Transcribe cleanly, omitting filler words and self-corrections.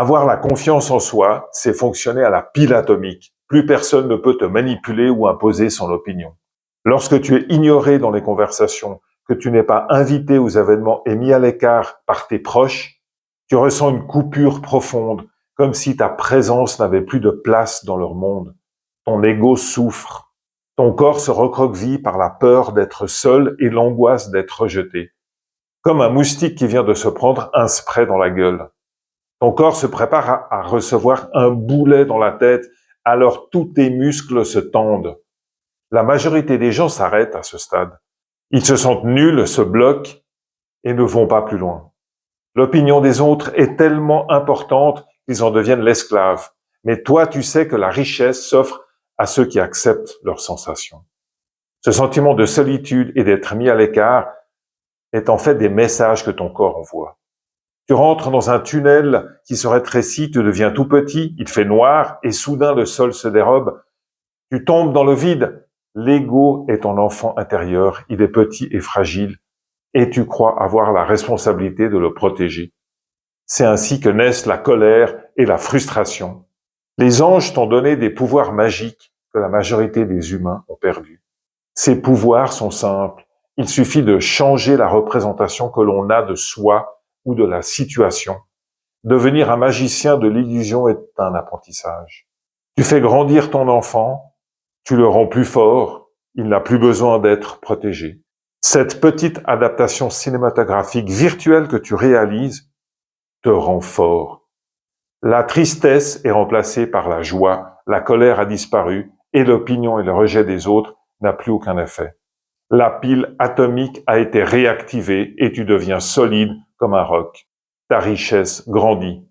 Avoir la confiance en soi, c'est fonctionner à la pile atomique. Plus personne ne peut te manipuler ou imposer son opinion. Lorsque tu es ignoré dans les conversations, que tu n'es pas invité aux événements et mis à l'écart par tes proches, tu ressens une coupure profonde, comme si ta présence n'avait plus de place dans leur monde. Ton ego souffre. Ton corps se recroqueville par la peur d'être seul et l'angoisse d'être rejeté. Comme un moustique qui vient de se prendre un spray dans la gueule. Ton corps se prépare à recevoir un boulet dans la tête, alors tous tes muscles se tendent. La majorité des gens s'arrêtent à ce stade. Ils se sentent nuls, se bloquent et ne vont pas plus loin. L'opinion des autres est tellement importante qu'ils en deviennent l'esclave. Mais toi, tu sais que la richesse s'offre à ceux qui acceptent leurs sensations. Ce sentiment de solitude et d'être mis à l'écart est en fait des messages que ton corps envoie. Tu rentres dans un tunnel qui se rétrécit, tu deviens tout petit, il fait noir et soudain le sol se dérobe. Tu tombes dans le vide. L'ego est ton enfant intérieur, il est petit et fragile et tu crois avoir la responsabilité de le protéger. C'est ainsi que naissent la colère et la frustration. Les anges t'ont donné des pouvoirs magiques que la majorité des humains ont perdus. Ces pouvoirs sont simples. Il suffit de changer la représentation que l'on a de soi ou de la situation. Devenir un magicien de l'illusion est un apprentissage. Tu fais grandir ton enfant, tu le rends plus fort, il n'a plus besoin d'être protégé. Cette petite adaptation cinématographique virtuelle que tu réalises te rend fort. La tristesse est remplacée par la joie, la colère a disparu et l'opinion et le rejet des autres n'a plus aucun effet. La pile atomique a été réactivée et tu deviens solide comme un roc. Ta richesse grandit.